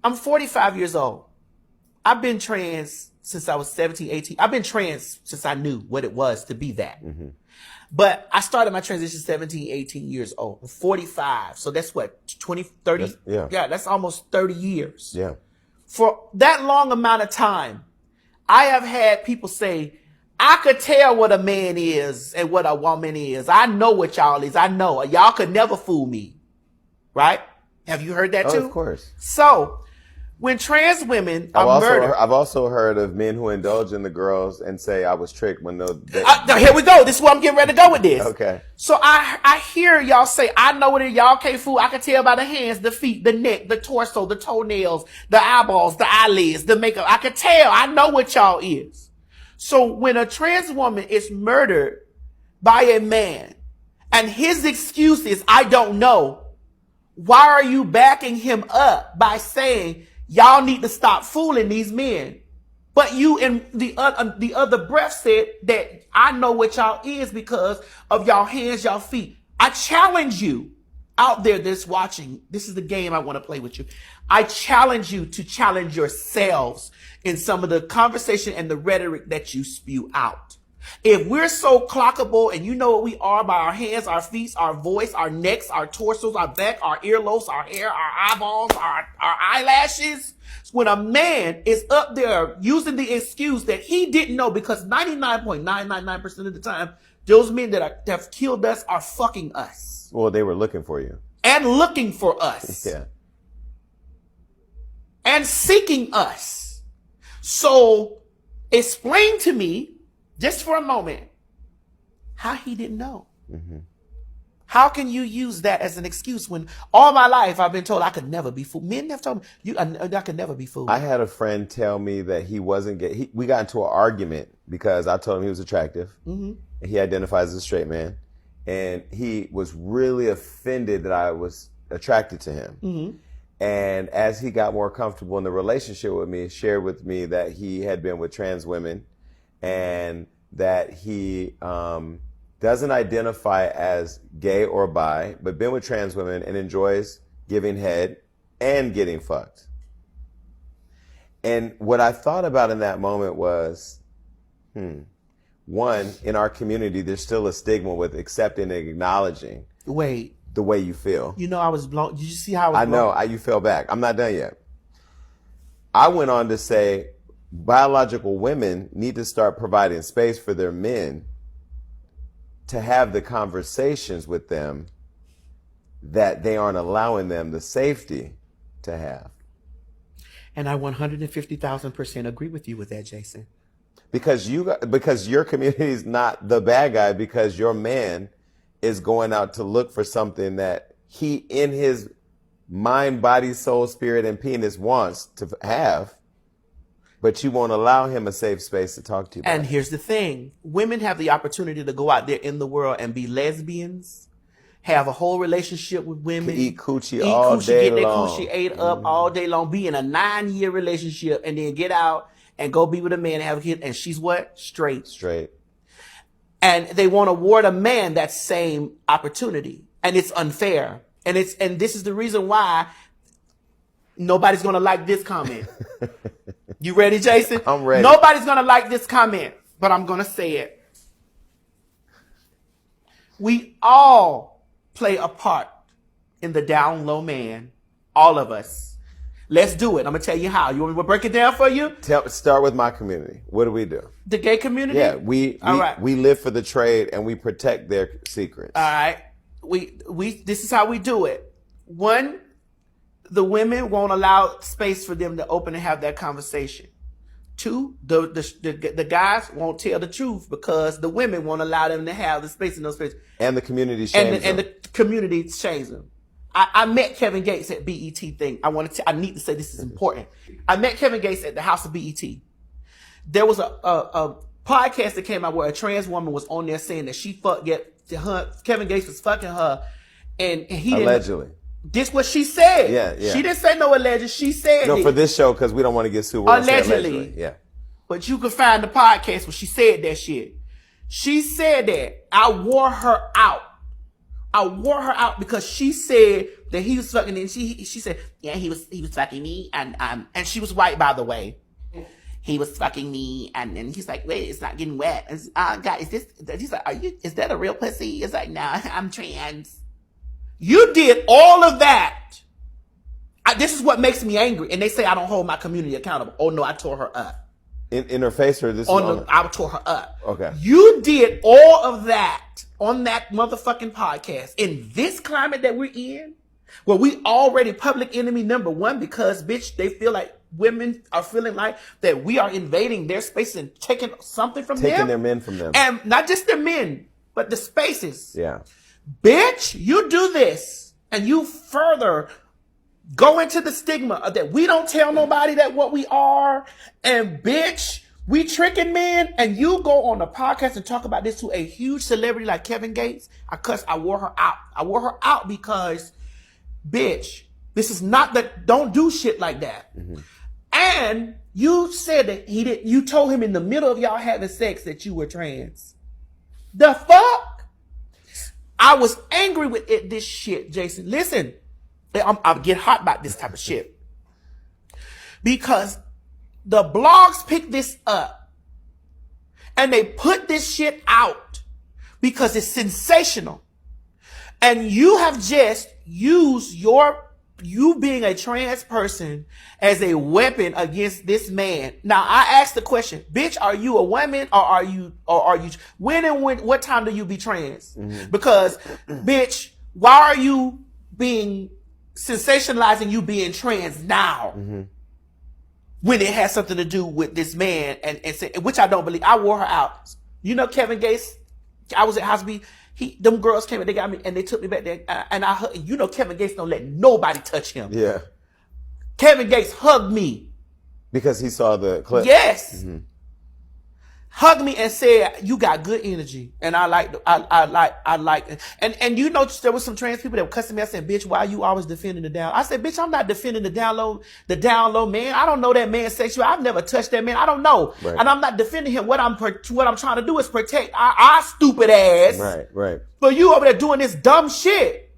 I'm 45 years old. I've been trans since I was 17, 18. I've been trans since I knew what it was to be that. Mm-hmm. But I started my transition 17, 18 years old. I'm 45. So that's what, 20, 30? Yeah, that's almost 30 years. Yeah. For that long amount of time, I have had people say, I could tell what a man is and what a woman is. I know what y'all is. I know. Y'all could never fool me. Right? Have you heard that too? Of course. So, when trans women are murdered... I've also heard of men who indulge in the girls and say, I was tricked when here we go. This is where I'm getting ready to go with this. Okay. So I hear y'all say, I know what it is. Y'all can't fool. I can tell by the hands, the feet, the neck, the torso, the toenails, the eyeballs, the eyelids, the makeup. I can tell. I know what y'all is. So when a trans woman is murdered by a man and his excuse is, I don't know, why are you backing him up by saying, y'all need to stop fooling these men? But you in the other breath said that I know what y'all is because of y'all hands, y'all feet. I challenge you out there that's watching. This is the game I want to play with you. I challenge you to challenge yourselves in some of the conversation and the rhetoric that you spew out. If we're so clockable and you know what we are by our hands, our feet, our voice, our necks, our torsos, our back, our earlobes, our hair, our eyeballs, our eyelashes, when a man is up there using the excuse that he didn't know, because 99.999% of the time, those men that have killed us are fucking us. Well, they were looking for you. And looking for us. Yeah. And seeking us. So explain to me, just for a moment, how he didn't know. Mm-hmm. How can you use that as an excuse when all my life I've been told I could never be fooled? Men have told me I could never be fooled. I had a friend tell me that he wasn't gay. We got into an argument because I told him he was attractive. Mm-hmm. And he identifies as a straight man. And he was really offended that I was attracted to him. Mm-hmm. And as he got more comfortable in the relationship with me, shared with me that he had been with trans women and that he doesn't identify as gay or bi, but been with trans women and enjoys giving head and getting fucked. And what I thought about in that moment was, one, in our community, there's still a stigma with accepting and acknowledging the way you feel. You know, I was blown. Did you see how I was blown? I know, you fell back. I'm not done yet. I went on to say, biological women need to start providing space for their men to have the conversations with them that they aren't allowing them the safety to have. And I 150,000% agree with you with that, Jason. Because your community is not the bad guy, because your man is going out to look for something that he, in his mind, body, soul, spirit, and penis, wants to have. But you won't allow him a safe space to talk to you about. And here's the thing. Women have the opportunity to go out there in the world and be lesbians, have a whole relationship with women. Eat coochie all day long. Get their coochie ate up all day long. Be in a 9-year relationship and then get out and go be with a man and have a kid. And she's what? Straight. And they won't award a man that same opportunity. And it's unfair. And this is the reason why nobody's going to like this comment. You ready, Jason? I'm ready. Nobody's going to like this comment, but I'm going to say it. We all play a part in the down low man. All of us. Let's do it. I'm going to tell you how. You want me to break it down for you? Start with my community. What do we do? The gay community? Yeah, we live for the trade and we protect their secrets. All right. This is how we do it. One, the women won't allow space for them to open and have that conversation. Two, the guys won't tell the truth because the women won't allow them to have the space in those spaces. And the community shames them. And the community shames them. I met Kevin Gates at BET thing. I need to say this is important. I met Kevin Gates at the House of BET. There was a podcast that came out where a trans woman was on there saying that Kevin Gates was fucking her, and he allegedly. This what she said. Yeah. She didn't say no alleged. She said no for this show because we don't want to get sued. Allegedly. Yeah. But you can find the podcast where she said that shit. She said that I wore her out. I wore her out because she said that he was fucking, and she said, yeah, he was fucking me, and she was white, by the way. He was fucking me, and he's like, wait, it's not getting wet. And, God, he's like, is that a real pussy? It's like, no, I'm trans. You did all of that. This is what makes me angry. And they say I don't hold my community accountable. Oh no, I tore her up. In her face, or this? I tore her up. Okay. You did all of that on that motherfucking podcast in this climate that we're in, where we already public enemy number one because, bitch, they feel like women are feeling like that we are invading their space and taking something from them. Taking their men from them. And not just their men, but the spaces. Yeah. Bitch, you do this and you further go into the stigma that we don't tell nobody that what we are. And bitch, we tricking men, and you go on the podcast and talk about this to a huge celebrity like Kevin Gates. I wore her out. I wore her out because, bitch, this is not that, don't do shit like that. Mm-hmm. And you said that you told him in the middle of y'all having sex that you were trans. The fuck? I was angry with this shit, Jason. Listen, I get hot about this type of shit. Because the blogs pick this up and they put this shit out because it's sensational. And you have just used you being a trans person as a weapon against this man. Now I asked the question, bitch, are you a woman or are you what time do you be trans? Mm-hmm. Because bitch, why are you sensationalizing you being trans now? Mm-hmm. When it has something to do with this man and which I don't believe. I wore her out. You know, Kevin Gates, I was at Hosby. Them girls came and they got me and they took me back there and I hugged. You know, Kevin Gates don't let nobody touch him. Yeah. Kevin Gates hugged me. Because he saw the clip? Yes. Mm-hmm. Hugged me and said, you got good energy. And I like it. And you know, there was some trans people that were cussing me. I said, bitch, why are you always defending the down? I said, bitch, I'm not defending the down low man. I don't know that man's sexual. I've never touched that man. I don't know. Right. And I'm not defending him. What I'm trying to do is protect our stupid ass. Right. But you over there doing this dumb shit.